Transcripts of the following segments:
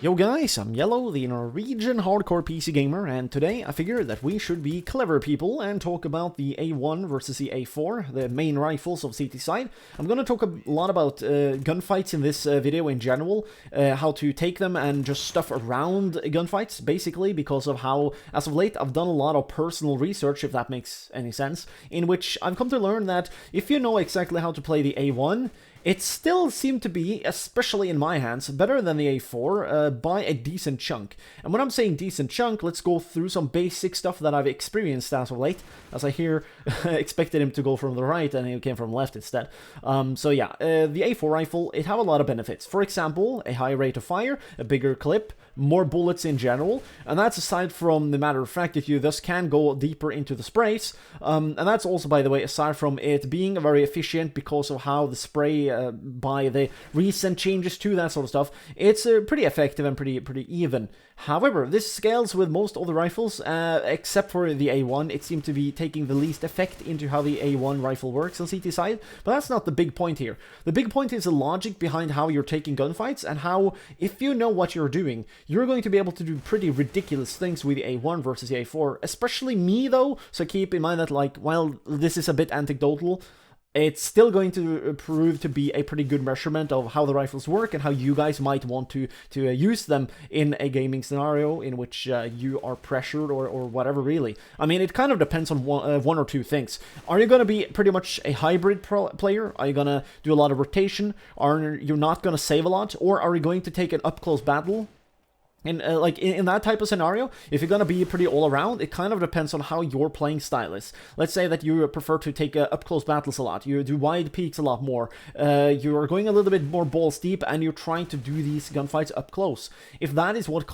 Yo guys, I'm Yellow, the Norwegian hardcore PC gamer, and today I figure that we should be clever people and talk about the A1 versus the A4, the main rifles of CT side. I'm gonna talk a lot about gunfights in this video in general, how to take them and just stuff around gunfights, basically, because of how, as of late, I've done a lot of personal research, if that makes any sense, in which I've come to learn that if you know exactly how to play the A1, it still seemed to be, especially in my hands, better than the A4 by a decent chunk. And when I'm saying decent chunk, let's go through some basic stuff that I've experienced as of late, as I here expected him to go from the right and he came from left instead. So yeah, the A4 rifle, it have a lot of benefits. For example, a high rate of fire, a bigger clip, more bullets in general, and that's aside from the matter of fact that you thus can go deeper into the sprays, and that's also, by the way, aside from it being very efficient because of how the spray by the recent changes to that sort of stuff, it's pretty effective and pretty even. However, this scales with most other rifles, except for the A1. It seemed to be taking the least effect into how the A1 rifle works on CT side, but that's not the big point here. The big point is the logic behind how you're taking gunfights, and how, if you know what you're doing, you're going to be able to do pretty ridiculous things with the A1 versus the A4, especially me though, so keep in mind that, like, while this is a bit anecdotal, it's still going to prove to be a pretty good measurement of how the rifles work and how you guys might want to use them in a gaming scenario in which you are pressured or whatever, really. I mean, it kind of depends on one or two things. Are you going to be pretty much a hybrid player? Are you going to do a lot of rotation? Are you not going to save a lot? Or are you going to take an up-close battle? And in that type of scenario, if you're gonna be pretty all around, it kind of depends on how your playing style is. Let's say that you prefer to take up close battles a lot, you do wide peaks a lot more, you are going a little bit more balls deep, and you're trying to do these gunfights up close. If that is what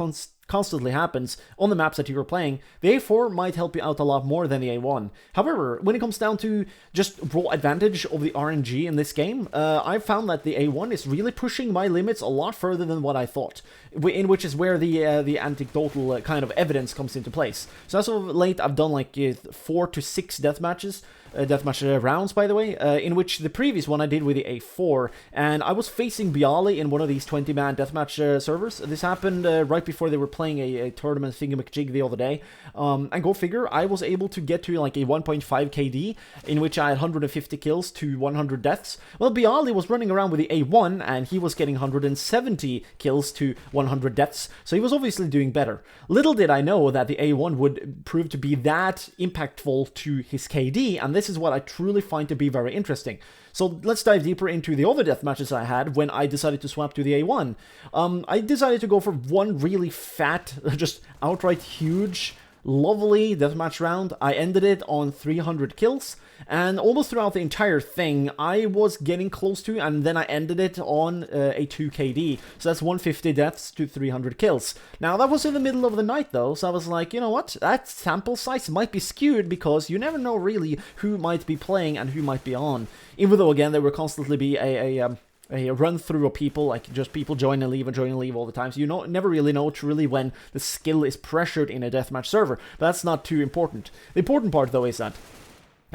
constantly happens on the maps that you're playing, the A4 might help you out a lot more than the A1. However, when it comes down to just raw advantage of the RNG in this game, I've found that the A1 is really pushing my limits a lot further than what I thought, in which is where the anecdotal kind of evidence comes into place. So as of late, I've done like 4 to 6 deathmatch rounds, by the way, in which the previous one I did with the A4, and I was facing Bialy in one of these 20-man deathmatch servers. This happened right before they were playing a tournament thingamajig the other day, and go figure, I was able to get to like a 1.5 KD, in which I had 150 kills to 100 deaths. Well, Bialy was running around with the A1, and he was getting 170 kills to 100 deaths, so he was obviously doing better. Little did I know that the A1 would prove to be that impactful to his KD, and this is what I truly find to be very interesting. So let's dive deeper into the other deathmatches I had when I decided to swap to the A1. I decided to go for one really fat, just outright huge, lovely deathmatch round. I ended it on 300 kills, and almost throughout the entire thing, I was getting close to, and then I ended it on a 2 KD. So that's 150 deaths to 300 kills. Now, that was in the middle of the night, though, so I was like, you know what? That sample size might be skewed, because you never know really who might be playing and who might be on. Even though, again, there will constantly be a run-through of people, like just people join and leave all the time, so you never really know truly when the skill is pressured in a deathmatch server, but that's not too important. The important part, though, is that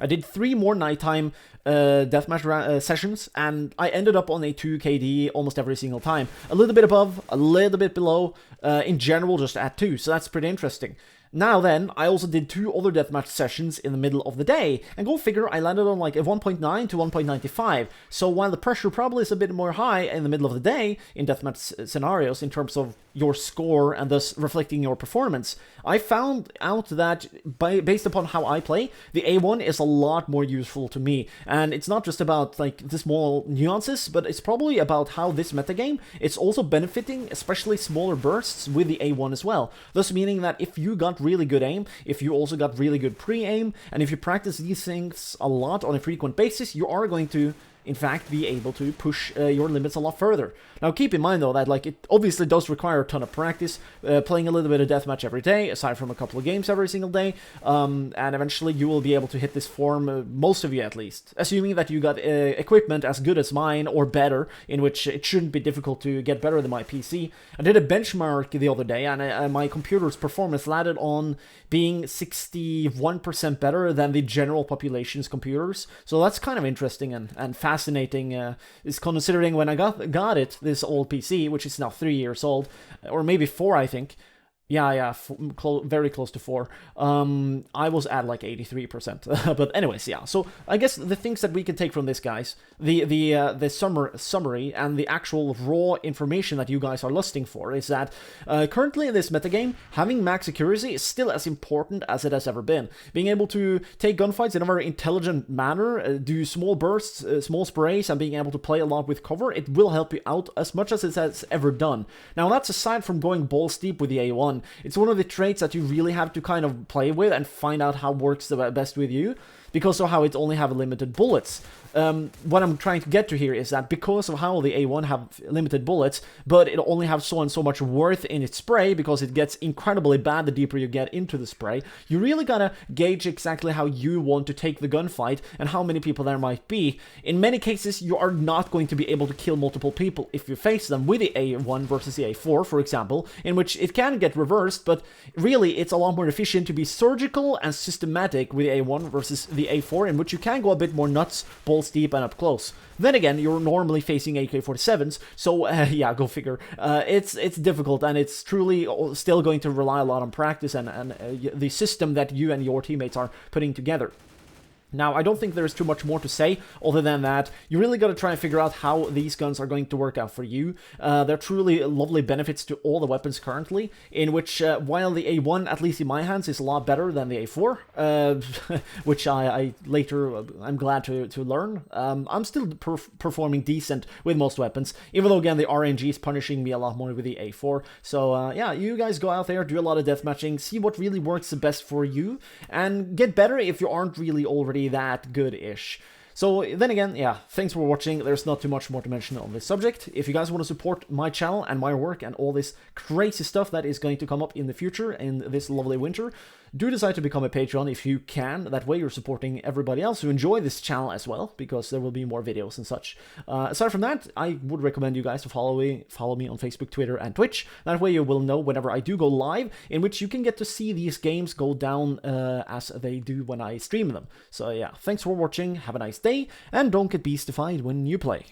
I did 3 more nighttime deathmatch sessions, and I ended up on a 2 KD almost every single time. A little bit above, a little bit below, in general just at 2, so that's pretty interesting. Now then, I also did 2 other deathmatch sessions in the middle of the day, and go figure, I landed on like a 1.9 to 1.95, so while the pressure probably is a bit more high in the middle of the day in deathmatch scenarios in terms of your score and thus reflecting your performance, I found out that based upon how I play, the A1 is a lot more useful to me, and it's not just about like the small nuances, but it's probably about how this metagame, it's also benefiting especially smaller bursts with the A1 as well, thus meaning that if you got really good aim, if you also got really good pre-aim, and if you practice these things a lot on a frequent basis, you are going to in fact be able to push your limits a lot further. Now keep in mind though that like it obviously does require a ton of practice, playing a little bit of deathmatch every day, aside from a couple of games every single day, and eventually you will be able to hit this form, most of you at least, assuming that you got equipment as good as mine or better, in which it shouldn't be difficult to get better than my PC. I did a benchmark the other day, and my computer's performance landed on being 61% better than the general population's computers, so that's kind of interesting and fascinating fascinating, is considering when I got it, this old PC, which is now 3 years old, or maybe 4, I think. Yeah, very close to 4. I was at like 83%. But anyways, yeah. So I guess the things that we can take from this, guys, the summary and the actual raw information that you guys are lusting for is that currently in this metagame, having max accuracy is still as important as it has ever been. Being able to take gunfights in a very intelligent manner, do small bursts, small sprays, and being able to play a lot with cover, it will help you out as much as it has ever done. Now, that's aside from going balls deep with the A1. It's one of the traits that you really have to kind of play with and find out how works the best with you, because of how it only have limited bullets. What I'm trying to get to here is that because of how the A1 have limited bullets, but it only have so and so much worth in its spray, because it gets incredibly bad the deeper you get into the spray, you really gotta gauge exactly how you want to take the gunfight and how many people there might be. In many cases, you are not going to be able to kill multiple people if you face them with the A1 versus the A4, for example, in which it can get reversed, but really it's a lot more efficient to be surgical and systematic with the A1 versus the A4, in which you can go a bit more nuts, balls deep, and up close. Then again, you're normally facing AK-47s, so yeah, go figure. It's difficult, and it's truly still going to rely a lot on practice and the system that you and your teammates are putting together. Now, I don't think there's too much more to say other than that you really got to try and figure out how these guns are going to work out for you. There are truly lovely benefits to all the weapons currently, in which while the A1, at least in my hands, is a lot better than the A4, which I'm glad to learn. I'm still performing decent with most weapons, even though, again, the RNG is punishing me a lot more with the A4. So, yeah, you guys go out there, do a lot of deathmatching, see what really works the best for you, and get better if you aren't really already that good-ish. So then again, yeah, thanks for watching. There's not too much more to mention on this subject. If you guys want to support my channel and my work and all this crazy stuff that is going to come up in the future in this lovely winter, do decide to become a Patreon if you can. That way you're supporting everybody else who enjoy this channel as well, because there will be more videos and such. Aside from that, I would recommend you guys to follow me on Facebook, Twitter, and Twitch. That way you will know whenever I do go live, in which you can get to see these games go down as they do when I stream them. So yeah, thanks for watching, have a nice day, and don't get beastified when you play.